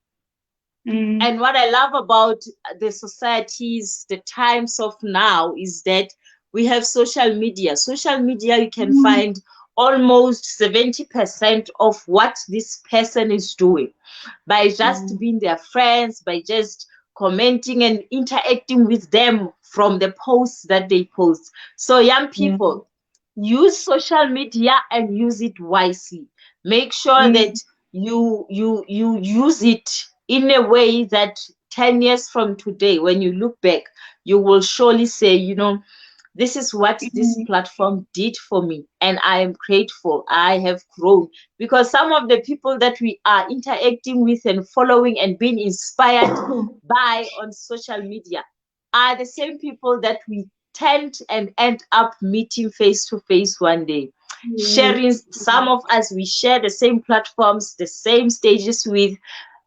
Speaker 2: Mm.
Speaker 1: And what I love about the societies, the times of now, is that we have social media. Social media, you can
Speaker 2: Mm.
Speaker 1: find almost 70% of what this person is doing by
Speaker 2: Yeah.
Speaker 1: just being their friends, by just commenting and interacting with them from the posts that they post. So, young
Speaker 2: Yeah.
Speaker 1: people, use social media and use it wisely. Make sure that
Speaker 2: Mm.
Speaker 1: you use it in a way that 10 years from today, when you look back, you will surely say, you know, this is what this
Speaker 2: Mm.
Speaker 1: platform did for me, and I am grateful. I have grown because some of the people that we are interacting with and following and being inspired by on social media are the same people that we tend and end up meeting face to face one day.
Speaker 2: Yes.
Speaker 1: Sharing, some of us, we share the same platforms, the same stages with,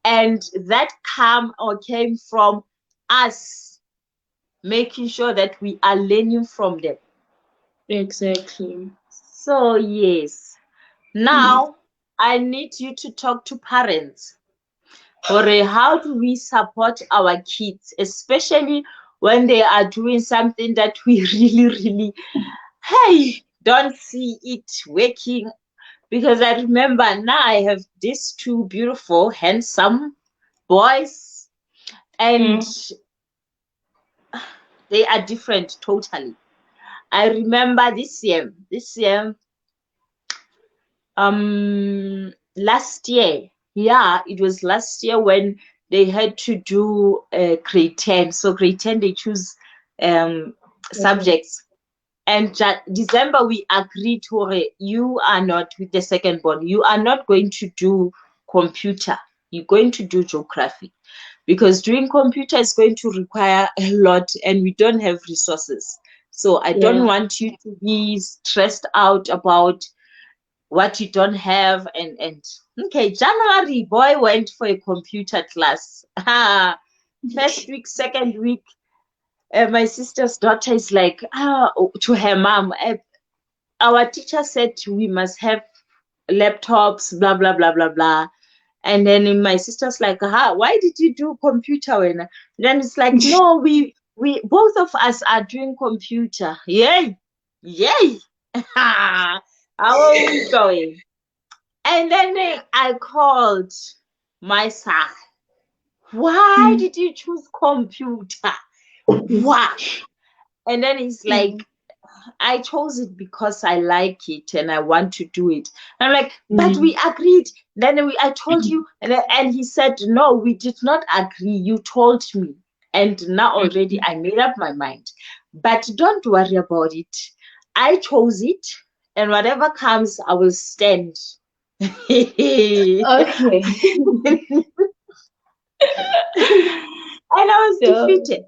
Speaker 1: and that come or came from us making sure that we are learning from them.
Speaker 2: Exactly.
Speaker 1: So, yes.
Speaker 2: Mm.
Speaker 1: Now, I need you to talk to parents. Or how do we support our kids, especially when they are doing something that we really, really, hey, don't see it working. because I remember now I have these two beautiful, handsome boys, and they are different totally. I remember this year, last year, yeah, it was last year when they had to do grade 10. So grade 10, they choose subjects. And December, we agreed to you are not, with the second born, you are not going to do computer. You're going to do geography. Because doing computer is going to require a lot and we don't have resources. So I don't want you to be stressed out about what you don't have. And okay, January, boy went for a computer class. First week, second week, my sister's daughter is like, to her mom, our teacher said we must have laptops, blah, blah, blah, blah, blah. And then my sister's like, why did you do computer? When then it's like, no, we both of us are doing computer. Yay! How are we going? And then I called my son. Why did you choose computer? Why? And then he's like, I chose it because I like it and I want to do it. And I'm like, but we agreed. Then I told you. And he said, no, we did not agree. You told me. And now already I made up my mind. But don't worry about it. I chose it. And whatever comes, I will stand.
Speaker 2: Okay.
Speaker 1: And I was defeated.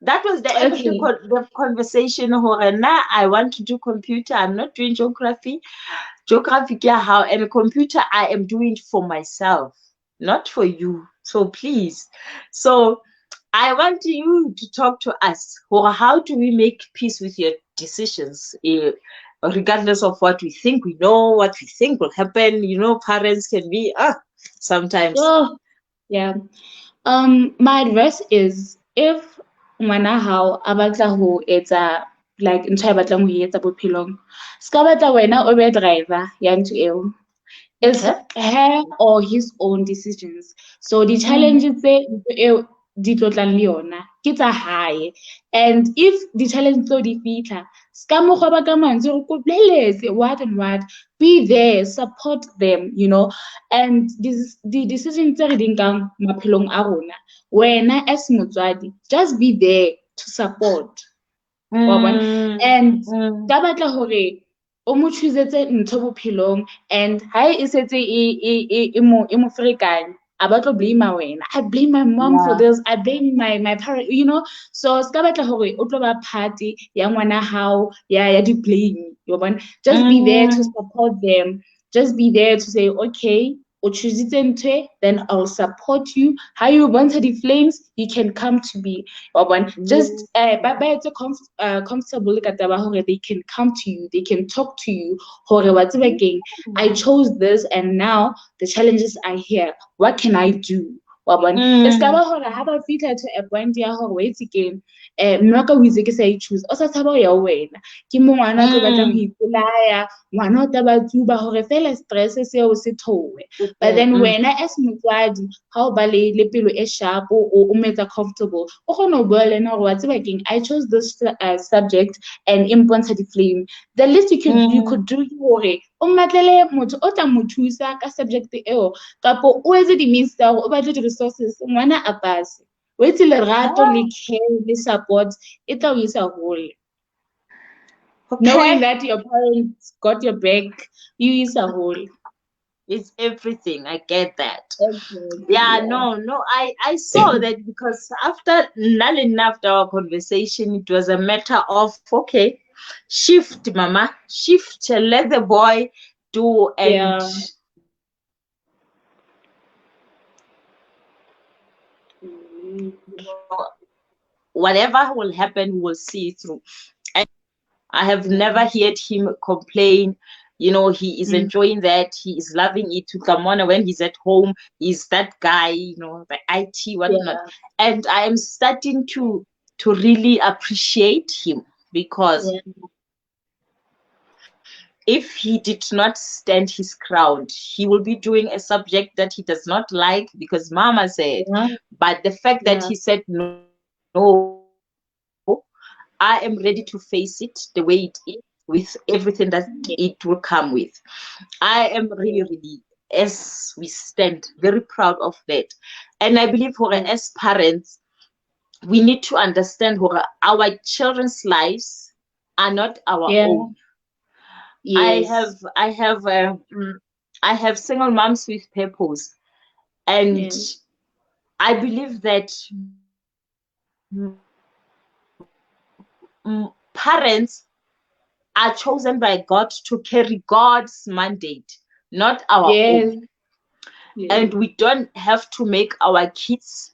Speaker 1: That was the end of the conversation. Now I want to do computer. I'm not doing geography. Geography, how, and computer I am doing for myself, not for you. So please. So I want you to talk to us. Or how do we make peace with your decisions? Regardless of what we think, we know what we think will happen. You know, parents can be sometimes.
Speaker 2: Yeah. My advice is, if ngwana hao a batla ho etsa like ntho e batlang ho etsa bophelong, ska batla wena o be driver ya ntho eo. It's her or his own decisions. So the challenges tse di tlotlang le yona ke tsa hae. And if the challenge tso di fitla, ska mo goba ka mantswe re kopeletse what and what, be there, support them, you know. And the decisions tse re di nkang maphelong a rona, wena as motswadi, just be there to support. And ka batla hore o mo choosetse ntho bophelong, and ha e setse e mo ferekane, a batlo blame wena. I blame my mom for this, I blame my parent, you know. So ska batla hore o tlo ba party ya ngwana hao ya di blame, you know. Just be there to support them. Just be there to say, okay, o choositse ntwe, then I'll support you. How you want the flames, you can come to me. Just comfortable ka taba hore they can come to you, they can talk to you. I chose this and now the challenges are here. What can I do? It's ka ba hore ha ba fitla to a point ya hore wait again, mme ka o itse ke sa e choose, o sa tshaba ya wena ke mo ngwana tlo batlang ho ipolaya, ngwana o taba tsuba hore fela stress seo se thowe. But then wena as motswadi, ha o ba le pelo e sharp, o metsa comfortable, o kgona ho bua le ena hore wa tseba keng, I chose this subject and impontsha di flame. The least you could do hore o matlele motho o tla mo thusa ka subject eo, kapo o etse di means tsa hore o batle di resources ngwana a pass. O etse lerato le care le support e tla o isa hole. Knowing that your parents got your back, you isa hole.
Speaker 1: It's everything. I get that. No. I saw that because after our conversation, it was a matter of, okay, shift, mama, shift, let the boy do, and whatever will happen, we'll see through. And I have never heard him complain. You know, he is enjoying that. He is loving it. To come on when he's at home, he's that guy, you know, the IT, whatnot. And I am starting to really appreciate him because if he did not stand his ground, he will be doing a subject that he does not like because Mama said.
Speaker 2: Yeah.
Speaker 1: But the fact that
Speaker 2: Yeah.
Speaker 1: he said, no, I am ready to face it the way it is, with everything that it will come with. I am really, really, as we stand, very proud of that. And I believe as parents, we need to understand our children's lives are not our own.
Speaker 2: Yeah. Yes.
Speaker 1: I have I have single moms with purpose, and
Speaker 2: Yeah.
Speaker 1: I believe that parents are chosen by God to carry God's mandate, not our own.
Speaker 2: Yes.
Speaker 1: And
Speaker 2: Yes.
Speaker 1: we don't have to make our kids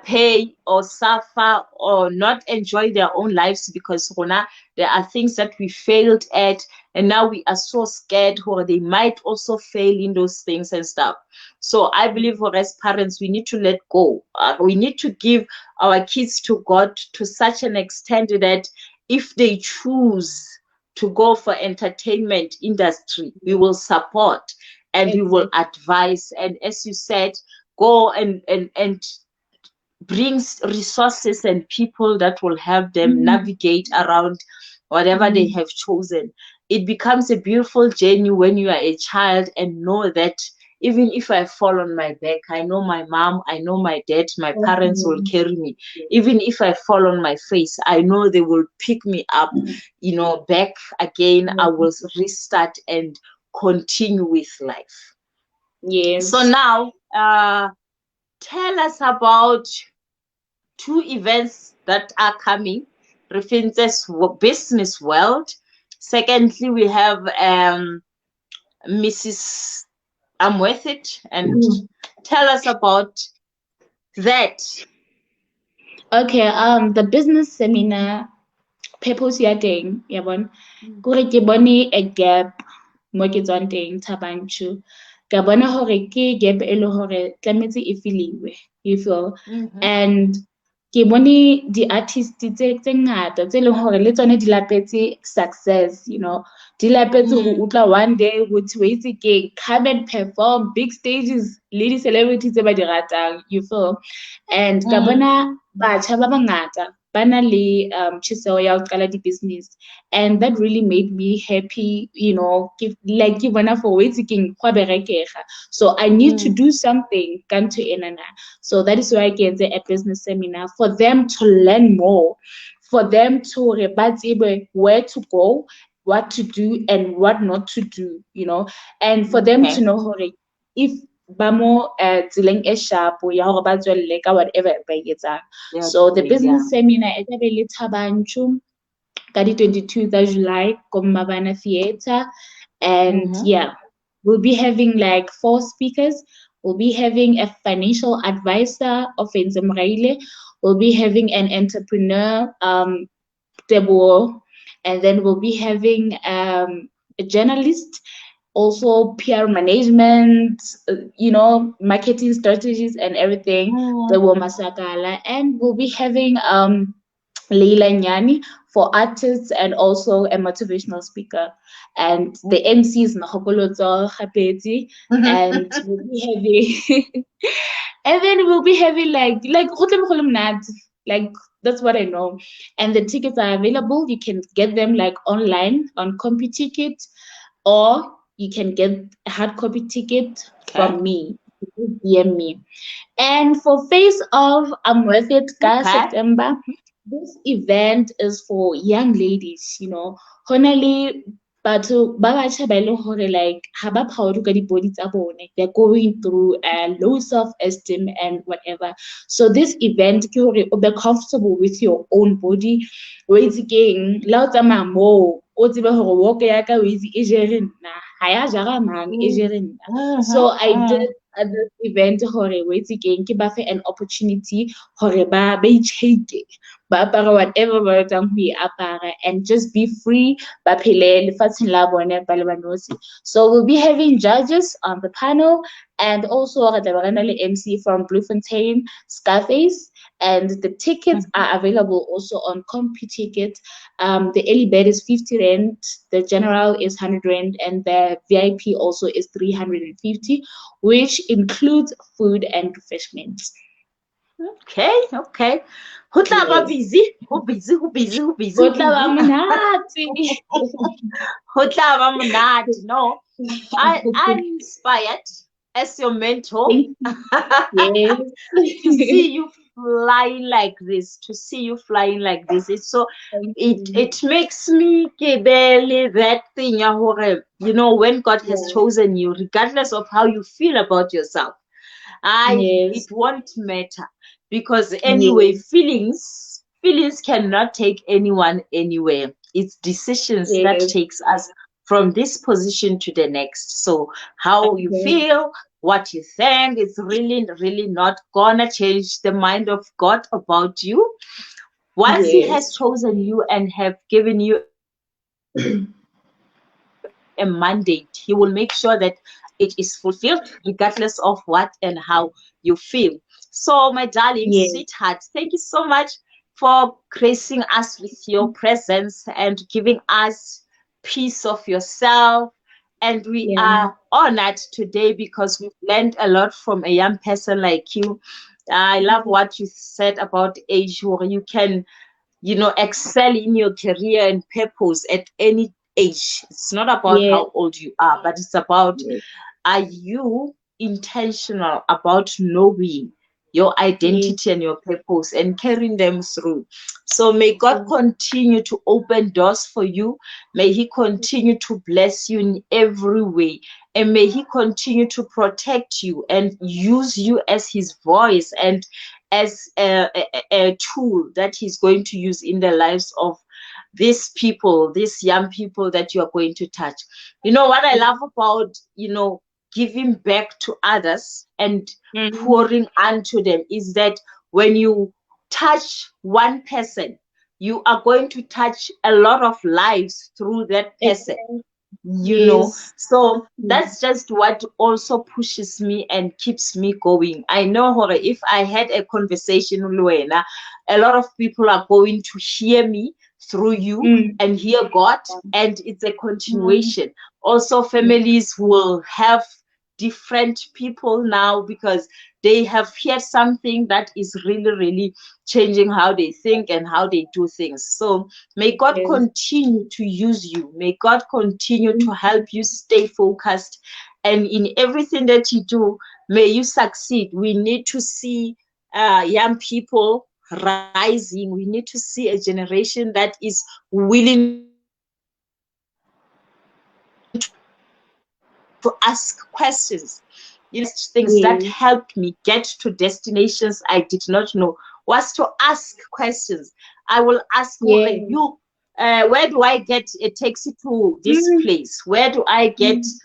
Speaker 1: pay or suffer or not enjoy their own lives because there are things that we failed at, and now we are so scared or they might also fail in those things and stuff. So I believe for as parents we need to let go. We need to give our kids to God to such an extent that if they choose to go for entertainment industry, we will support and we will
Speaker 2: Exactly.
Speaker 1: advise, and as you said, go and brings resources and people that will help them
Speaker 2: Mm.
Speaker 1: navigate around whatever they
Speaker 2: Mm.
Speaker 1: have chosen. It becomes a beautiful journey when you are a child and know that even if I fall on my back, I know my mom, I know my dad, my parents will
Speaker 2: Okay.
Speaker 1: carry me. Even if I fall on my face, I know they will pick me up, back again. I will restart and continue with life. So
Speaker 2: Yes.
Speaker 1: now, tell us about two events that are coming. Refentse's business world. Secondly, we have Mrs. I'm Worth It. And
Speaker 2: Mm.
Speaker 1: tell us about that.
Speaker 2: Okay, the business seminar purpose ya teng, ya bona. Kore ke bone a gap mo ke tswang teng, Thaba Nchu. Ka bona hore ke gap e le hore tlametse e filiwe, you feel.
Speaker 1: Mm-hmm.
Speaker 2: And ke bone di-artist tse ngata tse leng hore le tsone di lapetse success, di lapetse ho utlwa one day ho thwe itse keng, come and perform big stages le di-celebrity tse ba di ratang, you feel. And ka bona batjha ba bangata ba na le tjheseho ya ho qala di-business, and that really made me happy, ke bona for itse keng gwa berekega, so I need to do something ka ntho enana. So that is why ke entse a business seminar for them to learn more, for them to re ba tsebe where to go, what to do and what not to do, and for them to
Speaker 1: Okay.
Speaker 2: know hore if ba mo tseleng e sharp ya hore ba tswelle ka whatever ba e etsang.
Speaker 1: That's
Speaker 2: So the
Speaker 1: yeah.
Speaker 2: business seminar e tla be le Thaba Nchu ka di 22 tsa July ko Mabana Theatre, and yeah, we'll be having like 4 speakers. We'll be having a financial advisor of Gailele. We'll be having an entrepreneur, Debo, and then we'll be having a journalist, also PR management, marketing strategies and everything, Debo Masakala, and we'll be having Leila Nyani for artists and also a motivational speaker. And the MC is Makhokolotso Khapetsi, and we'll be having and then we'll be having like go tla be go le monate. Like that's what I know. And the tickets are available. You can get them like online on CompuTicket, or you can get a hard copy ticket
Speaker 1: Okay.
Speaker 2: from me. DM me. And for Face Off, I'm Worth It, guys,
Speaker 1: Okay.
Speaker 2: September. This event is for young ladies, Honestly, batho ba batjha ba e leng hore like ha ba proud ka di-body tsa bone. They're going through a low self-esteem and whatever. So this event ke hore o be comfortable with your own body. O itse keng, la o tsamaya moo, o tsebe hore walk ya ka o itse e jere nna. Ha ya jara mang, e jere nna. So I did at this event hore o itse keng ke ba fe an opportunity hore ba itshake, ba apara whatever ba ratang ho e apara, and just be free, ba phele lefatsheng la bone ba le banosi. So we'll be having judges on the panel, and also re tla ba le MC from Bloemfontein, Scarface, And the tickets are available also on CompuTicket. The early bird is 50 rand, the general is 100 rand, and the VIP also is 350, which includes food and refreshments.
Speaker 1: Okay. Who tla ba
Speaker 2: Yes.
Speaker 1: busy? Who busy? Who busy? Who busy?
Speaker 2: Go
Speaker 1: Who
Speaker 2: tla ba
Speaker 1: busy?
Speaker 2: monate.
Speaker 1: Who tla ba monate? No, I'm inspired as your mentor
Speaker 2: Thank you. Yes.
Speaker 1: to see you flying like this. To see you flying like this. It's so
Speaker 2: Thank
Speaker 1: it
Speaker 2: you.
Speaker 1: it makes me kebele that thing ya hore, you know, when God has
Speaker 2: Yeah.
Speaker 1: chosen you, regardless of how you feel about yourself, it
Speaker 2: Yes.
Speaker 1: won't matter, because anyway,
Speaker 2: Yes.
Speaker 1: feelings cannot take anyone anywhere. It's decisions that
Speaker 2: Yes.
Speaker 1: takes us from this position to the next. So how you
Speaker 2: Okay.
Speaker 1: feel, what you think, is really not gonna change the mind of God about you. Once He has
Speaker 2: Yes.
Speaker 1: chosen you and have given you a mandate, He will make sure that it is fulfilled, regardless of what and how you feel. So, my darling sweetheart, thank you so
Speaker 2: Yes.
Speaker 1: much for gracing us with your presence and giving us piece of yourself. And we are
Speaker 2: Yeah.
Speaker 1: honored today because we've learned a lot from a young person like you. I love what you said about age, where you can, you know, excel in your career and purpose at any age. It's not about
Speaker 2: Yes.
Speaker 1: how old you are, but it's about,
Speaker 2: Yes.
Speaker 1: are you intentional about knowing your
Speaker 2: Yes.
Speaker 1: identity and your purpose and carrying them through? So may God continue to open doors for you. May He continue to bless you in every way. And may He continue to protect you and use you as His voice and as a tool that He's going to use in the lives of these people, these young people that you are going to touch. You know what I love about, you know, giving back to others and
Speaker 2: Mm.
Speaker 1: pouring onto them is that when you touch one person, you are going to touch a lot of lives through that person,
Speaker 2: Exactly.
Speaker 1: you know.
Speaker 2: Yes.
Speaker 1: So
Speaker 2: Mm.
Speaker 1: that's just what also pushes me and keeps me going. I know, Hore, if I had a conversation with Luena, a lot of people are going to hear me through you
Speaker 2: Mm.
Speaker 1: and hear God, and it's a
Speaker 2: Mm.
Speaker 1: continuation. Also, families will have different people now because they have heard something that is really changing how they think and how they do things. So may God
Speaker 2: Yes.
Speaker 1: continue to use you. May God continue to help you stay focused. And in everything that you do, may you succeed. We need to see young people rising. We need to see a generation that is willing to ask questions. You know, one of the best things that helped
Speaker 2: Yes.
Speaker 1: me get to destinations I did not know was to ask questions. I will ask
Speaker 2: Yes.
Speaker 1: you, where do I get a taxi to this
Speaker 2: Mm.
Speaker 1: place? Where do I get
Speaker 2: Mm.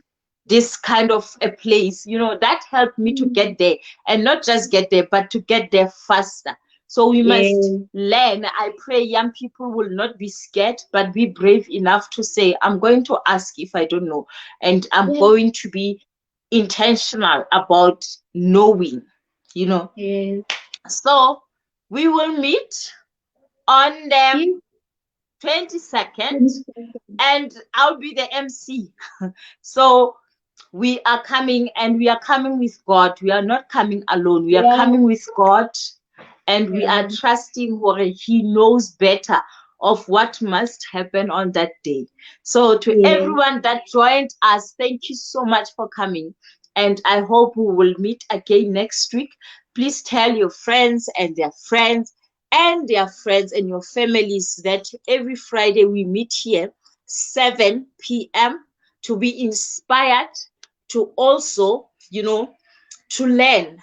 Speaker 1: this kind of a place? You know, that helped me to
Speaker 2: Mm.
Speaker 1: get there, and not just get there, but to get there faster. So we must
Speaker 2: Yes.
Speaker 1: learn. I pray young people will not be scared, but be brave enough to say, I'm going to ask if I don't know, and I'm
Speaker 2: Yes.
Speaker 1: going to be intentional about knowing, you know.
Speaker 2: Yes.
Speaker 1: So we will meet on the
Speaker 2: Yes.
Speaker 1: 22nd, and I'll be the MC. So we are coming, and we are coming with God. We are not coming alone. We are
Speaker 2: Yeah.
Speaker 1: coming with God, and we are
Speaker 2: Yeah.
Speaker 1: trusting where He knows better of what must happen on that day. So to
Speaker 2: Yes.
Speaker 1: everyone that joined us, thank you so much for coming. And I hope we will meet again next week. Please tell your friends and their friends and their friends and your families that every Friday we meet here, 7 p.m., to be inspired, to also, you know, to learn,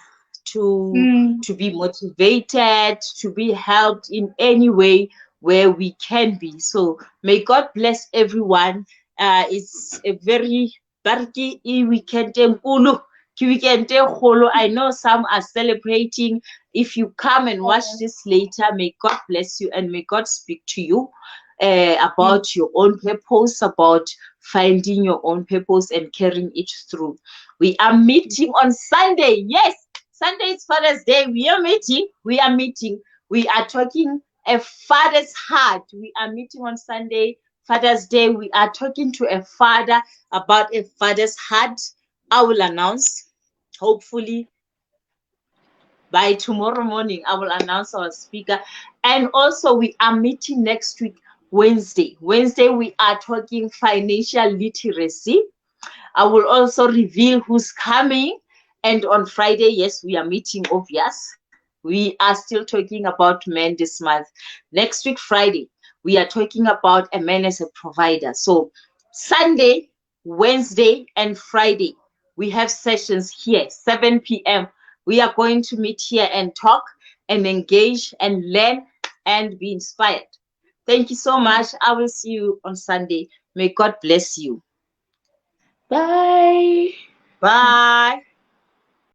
Speaker 1: to
Speaker 2: Mm.
Speaker 1: to be motivated, to be helped in any way where we can be. So may God bless everyone. It's a very barki weekend enkulu, ke weekend e kgolo. I know some are celebrating. If you come and watch this later, may God bless you and may God speak to you
Speaker 2: Mm.
Speaker 1: about your own purpose, about finding your own purpose and carrying it through. We are meeting on Sunday. Yes, Sunday is Father's Day. We are meeting. We are meeting. We are talking a father's heart. We are meeting on Sunday, Father's Day. We are talking to a father about a father's heart. I will announce, hopefully, by tomorrow morning. I will announce our speaker. And also, we are meeting next week, Wednesday. Wednesday, we are talking financial literacy. I will also reveal who's coming. And on Friday, yes, we are meeting, obvious. We are still talking about men this month. Next week, Friday, we are talking about a man as a provider. So Sunday, Wednesday, and Friday, we have sessions here, 7 p.m. We are going to meet here and talk and engage and learn and be inspired. Thank you so much. I will see you on Sunday. May God bless you.
Speaker 2: Bye.
Speaker 1: Bye.